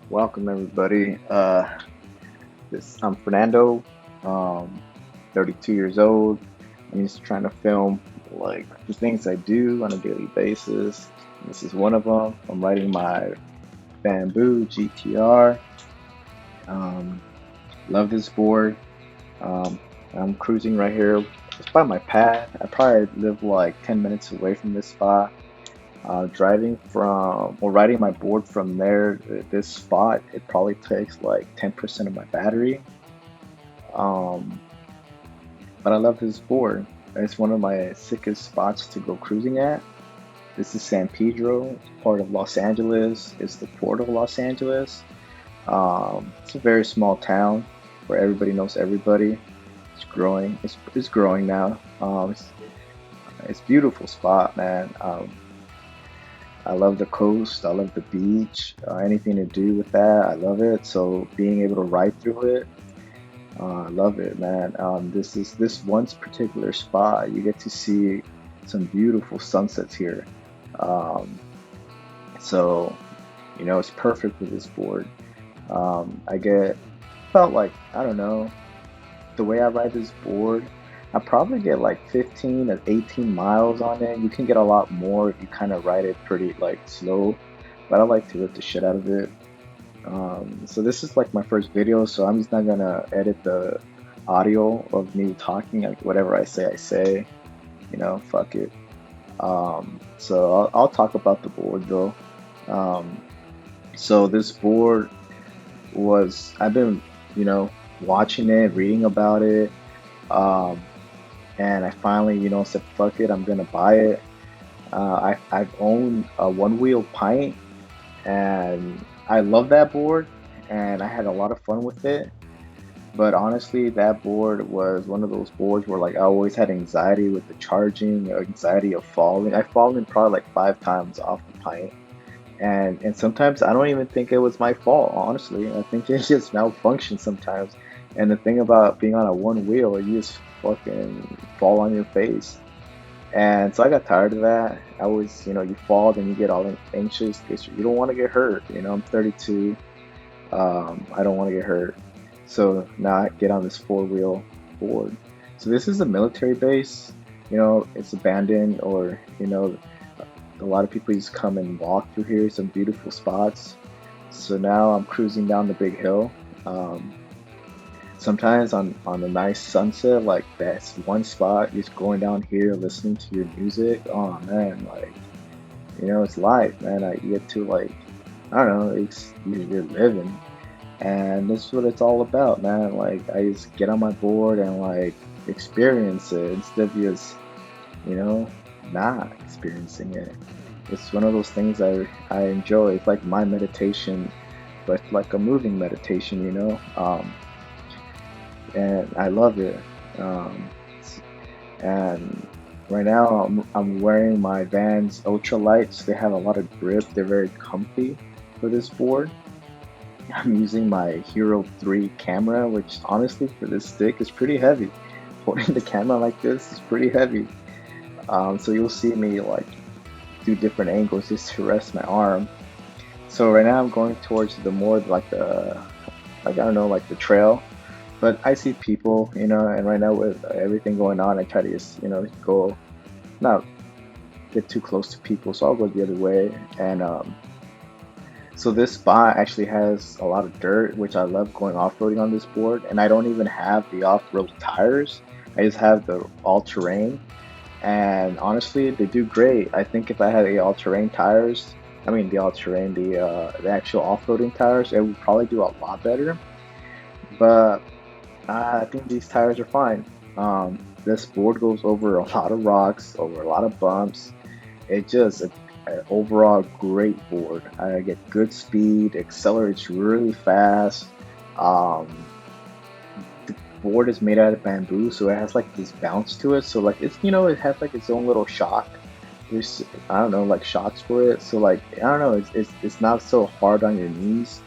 Welcome everybody. I'm Fernando, 32 years old. I'm just trying to film like the things I do on a daily basis. This is one of them. I'm riding my Bamboo GTR. Um, Love this board. Um, I'm cruising right here. It's by my pad. I probably live like 10 minutes away from this spot. Driving from or riding my board from there, this spot, it probably takes like 10% of my battery. Um, but I love this board. It's one of my sickest spots to go cruising at. This is San Pedro, part of Los Angeles. It's the port of Los Angeles. It's a very small town where everybody knows everybody. It's growing. It's growing now. It's a beautiful spot, man. I love the coast. I love the beach. Anything to do with that, I love it. So being able to ride through it, I love it, man. This one particular spot. You get to see some beautiful sunsets here. Um, so it's perfect for this board. I get about like I don't know the way I ride this board. I probably get like 15 or 18 miles on it. You can get a lot more if you kind of ride it pretty like slow, but I like to rip the shit out of it. So this is like my first video, so I'm just not gonna edit the audio of me talking. Like whatever I say. Fuck it. So I'll talk about the board though. Um, so this board was I've been watching it, reading about it. Um, and I finally, said, "Fuck it, I'm gonna buy it." I've owned a one wheel pint, and I love that board, and I had a lot of fun with it. But honestly, that board was one of those boards where like I always had anxiety with the charging, anxiety of falling. I've fallen probably like 5 times off the pint, and sometimes I don't even think it was my fault. Honestly, I think it just malfunctions sometimes. And the thing about being on a one wheel, you just fucking fall on your face. And so I got tired of that. I always, you fall, then you get all anxious because you don't want to get hurt. I'm 32. I don't want to get hurt. So now I get on this four wheel board. So this is a military base. It's abandoned, or a lot of people just come and walk through here. Some beautiful spots. So now I'm cruising down the big hill. Um, Sometimes on a nice sunset, like that's one spot, just going down here, listening to your music. Oh man, like it's life, man. You get to like, I don't know, you're living, and that's what it's all about, man. Like I just get on my board and like experience it instead of just you know not experiencing it. It's one of those things I enjoy. It's like my meditation, but like a moving meditation, and I love it. Um, and right now I'm wearing my Vans Ultralights. They have a lot of grip. They're very comfy for this board. I'm using my Hero 3 camera, which honestly for this stick is pretty heavy. Holding the camera like this is pretty heavy. So you'll see me like do different angles just to rest my arm. So right now I'm going towards the more like the like I don't know like the trail. But I see people, and right now with everything going on, I try to just, go not get too close to people, so I'll go the other way. And so this spot actually has a lot of dirt, which I love going off-roading on this board. And I don't even have the off-road tires. I just have the all-terrain. And honestly, they do great. I think if I had the all-terrain tires, I mean the all-terrain, the actual off-roading tires, it would probably do a lot better. But I think these tires are fine. This board goes over a lot of rocks, over a lot of bumps. It just an overall great board. I get good speed, accelerates really fast. Um, the board is made out of bamboo, so it has like this bounce to it. So like it has like its own little shock. There's I don't know like shocks for it. So like I don't know, it's not so hard on your knees.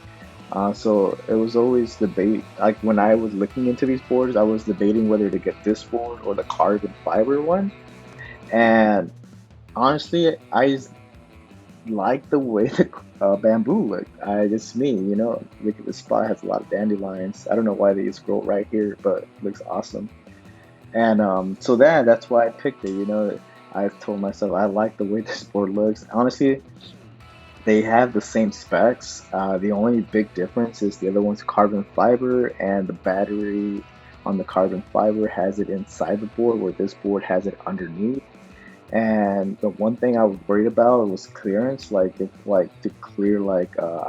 So it was always debate. Like when I was looking into these boards, I was debating whether to get this board or the carbon fiber one. And honestly, I just like the way the bamboo look. It's me, Look at the spot has a lot of dandelions. I don't know why they just grow right here, but it looks awesome. And so that's why I picked it. I told myself I like the way this board looks. Honestly, they have the same specs. The only big difference is the other one's carbon fiber, and the battery on the carbon fiber has it inside the board, where this board has it underneath. And the one thing I was worried about was clearance, like if to clear I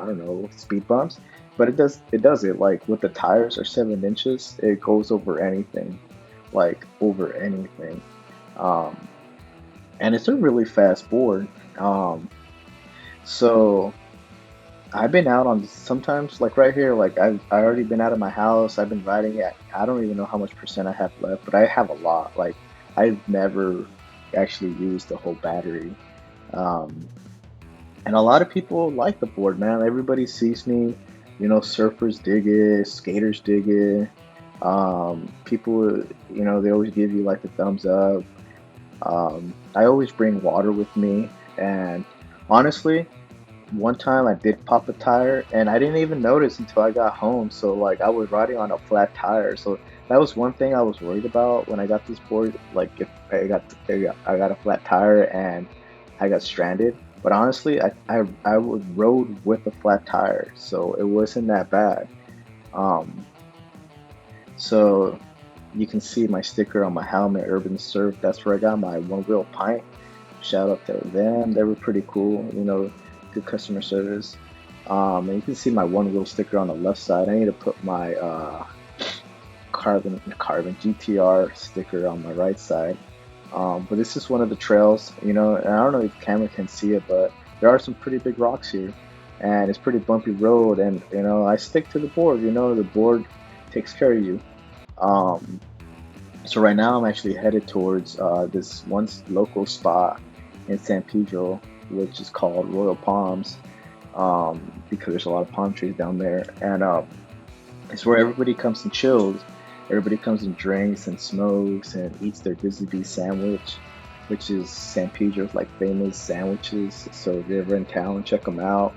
don't know, speed bumps. But it does it like with the tires are 7 inches, it goes over anything, like over anything. Um, and it's a really fast board. So I've been out on sometimes like right here, like I already been out of my house. I've been riding it. I don't even know how much percent I have left, but I have a lot. Like I've never actually used the whole battery. Um, and a lot of people like the board, man. Everybody sees me, surfers dig it, skaters dig it. People, they always give you like the thumbs up. I always bring water with me, and honestly, one time I did pop a tire and I didn't even notice until I got home. So like I was riding on a flat tire. So that was one thing I was worried about when I got this board. Like if I got a flat tire and I got stranded. But honestly, I was rode with a flat tire, so it wasn't that bad. Um, so you can see my sticker on my helmet, Urban Surf. That's where I got my one wheel pint. Shout out to them. They were pretty cool, good customer service. And you can see my one wheel sticker on the left side. I need to put my carbon GTR sticker on my right side. But this is one of the trails, and I don't know if the camera can see it, but there are some pretty big rocks here, and it's pretty bumpy road. And I stick to the board. The board takes care of you. Um, so right now I'm actually headed towards this one local spot in San Pedro, which is called Royal Palms, because there's a lot of palm trees down there, and it's where everybody comes and chills. Everybody comes and drinks and smokes and eats their Busy Bee sandwich, which is San Pedro's like famous sandwiches. So if you're ever in town, check them out.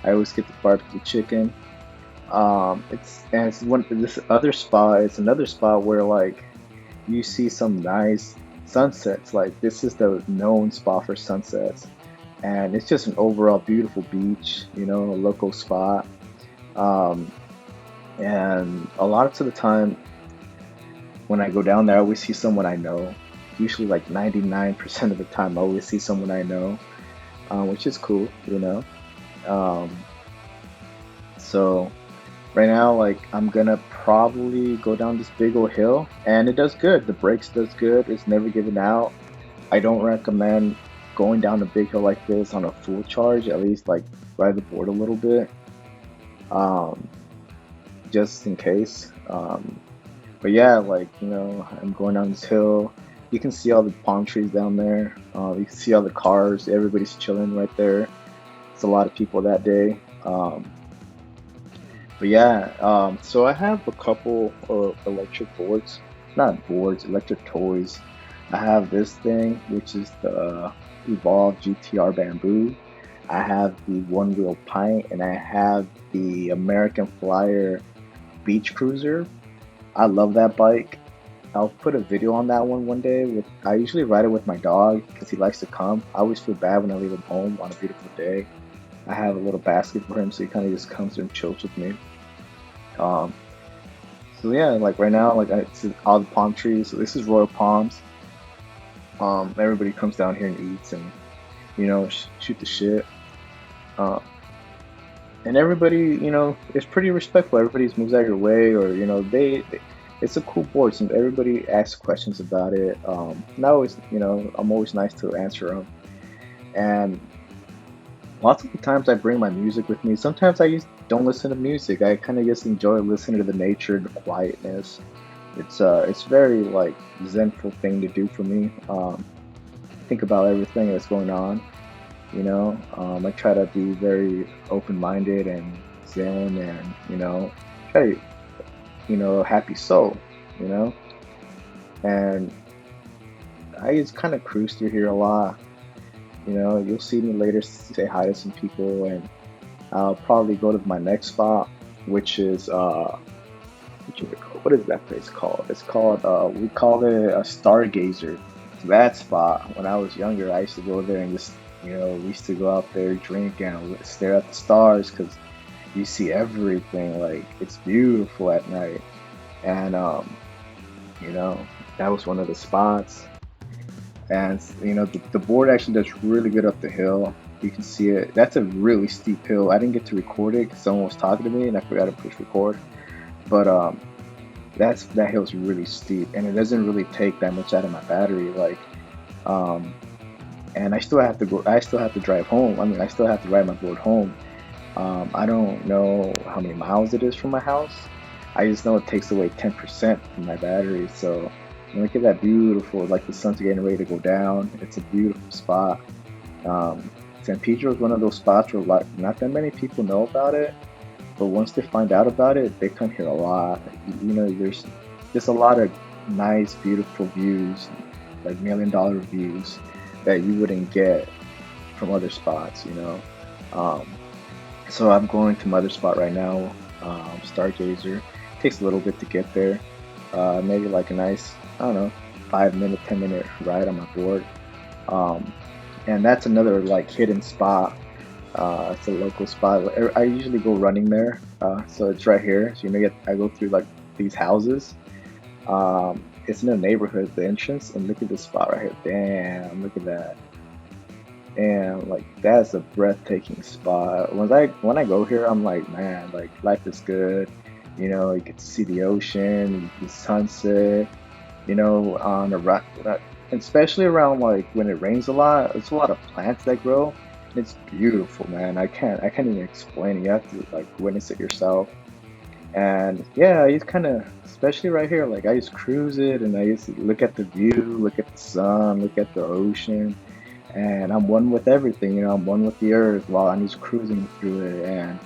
I always get the barbecue chicken. It's one this other spot. It's another spot where like you see some nice sunsets. Like this is the known spot for sunsets, and it's just an overall beautiful beach. A local spot. Um, and a lot of the time when I go down there, I always see someone I know. Usually, like 99% of the time, I always see someone I know, which is cool. Um, so right now, like I'm gonna probably go down this big old hill, and it does good. The brakes does good. It's never given out. I don't recommend going down a big hill like this on a full charge. At least like ride the board a little bit, um, just in case. But yeah, like I'm going down this hill. You can see all the palm trees down there. You can see all the cars. Everybody's chilling right there. It's a lot of people that day. But yeah, so I have a couple of electric boards, not boards, electric toys. I have this thing, which is the Evolve GTR Bamboo. I have the One Wheel Pint, and I have the American Flyer Beach Cruiser. I love that bike. I'll put a video on that one day. I usually ride it with my dog because he likes to come. I always feel bad when I leave him home on a beautiful day. I have a little basket for him, so he kind of just comes and chills with me. Um, so yeah, like right now, like I see all the palm trees. So this is Royal Palms. Everybody comes down here and eats and shoot the shit. Uh, and everybody, is pretty respectful. Everybody moves out of your way, or it's a cool board. So everybody asks questions about it. And I always, I'm always nice to answer them. And lots of the times I bring my music with me. Sometimes I just don't listen to music. I kind of just enjoy listening to the nature, the quietness. It's very like zenful thing to do for me. Think about everything that's going on. I try to be very open-minded and zen, and try to happy soul. You know, and I just kind of cruise through here a lot. You know, you'll see me later say hi to some people, and I'll probably go to my next spot, which is what is that place called? It's called we call it a stargazer. That spot, when I was younger, I used to go there and just, we used to go out there, drink, and stare at the stars because you see everything. Like, it's beautiful at night. And you know, that was one of the spots. And the board actually does really good up the hill. You can see it. That's a really steep hill. I didn't get to record it because someone was talking to me and I forgot to push record. But that hill's really steep, and it doesn't really take that much out of my battery. Like, um, and I still have to go. I still have to drive home. I mean, I still have to ride my board home. I don't know how many miles it is from my house. I just know it takes away 10% from my battery. So look at that beautiful, like the sun's getting ready to go down. It's a beautiful spot. San Pedro is one of those spots where like not that many people know about it, but once they find out about it, they come here a lot. There's just a lot of nice, beautiful views, like $1 million views that you wouldn't get from other spots. Um, so I'm going to my other spot right now, Stargazer. Takes a little bit to get there. Maybe like a nice, I don't know, 5 minute, 10 minute ride on my board. Um, and that's another like hidden spot. It's a local spot. I usually go running there. So it's right here. So I go through like these houses. It's in a neighborhood, the entrance, and look at this spot right here. Damn, look at that. And like that's a breathtaking spot. When I go here, I'm like, man, like life is good. You get to see the ocean, the sunset. On the rock, especially around like when it rains a lot. There's a lot of plants that grow. It's beautiful, man. I can't even explain it. You have to like witness it yourself. And yeah, I just kind of, especially right here, like I just cruise it and I just look at the view, look at the sun, look at the ocean, and I'm one with everything. I'm one with the earth while I'm just cruising through it. And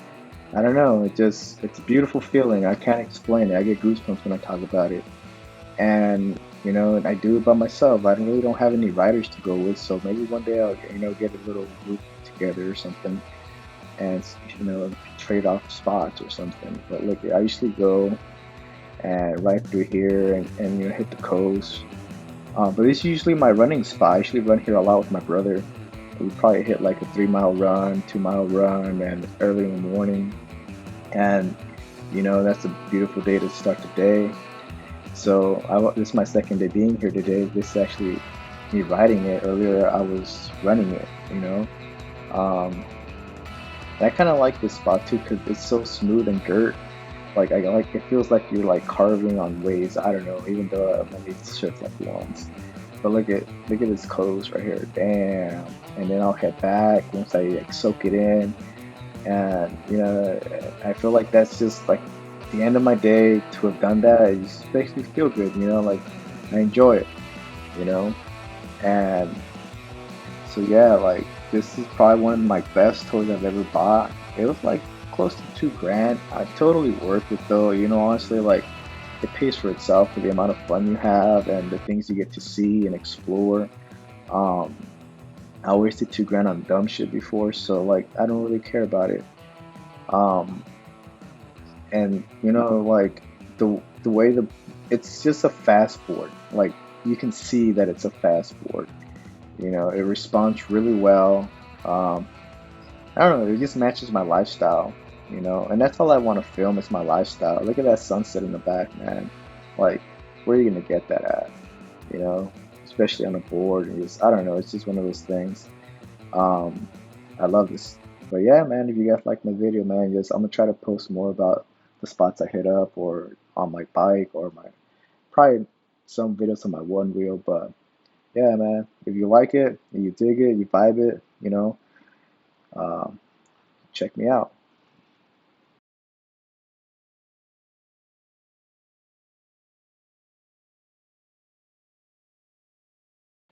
I don't know, it's a beautiful feeling. I can't explain it. I get goosebumps when I talk about it. And and I do it by myself. I really don't have any riders to go with, so maybe one day I'll get a little group together or something, and trade off spots or something. But look, I usually go and ride through here and hit the coast. But it's usually my running spot. I usually run here a lot with my brother. We probably hit like a 3 mile run, 2 mile run, and early in the morning. And that's a beautiful day to start the day. So this is my second day being here today. This is actually me riding it. Earlier I was running it. Um, and I kind of like this spot too because it's so smooth and dirt. Like I like it feels like you're like carving on waves. I don't know, even though I've only shift like once. But look at this coast right here. Damn. And then I'll head back once I like soak it in. And I feel like that's just like the end of my day to have done that. It just makes me feel good. Like I enjoy it. You know. And so yeah, like this is probably one of my best toys I've ever bought. It was like close to 2 grand. Totally worth it though. Honestly, like it pays for itself for the amount of fun you have and the things you get to see and explore. Um, I wasted 2 grand on dumb shit before, so like I don't really care about it. Um, and like the way it's just a fast board. Like you can see that it's a fast board. It responds really well. Um, I don't know, it just matches my lifestyle. And that's all I want to film is my lifestyle. Look at that sunset in the back, man. Like, where are you gonna get that at? You know, Especially on a board. And just, I don't know, it's just one of those things. Um, I love this. But yeah, man, if you guys like my video, man, just I'm gonna try to post more about the spots I hit up or on my bike or my probably some videos on my one wheel. But yeah, man, if you like it, you dig it, you vibe it, um, check me out.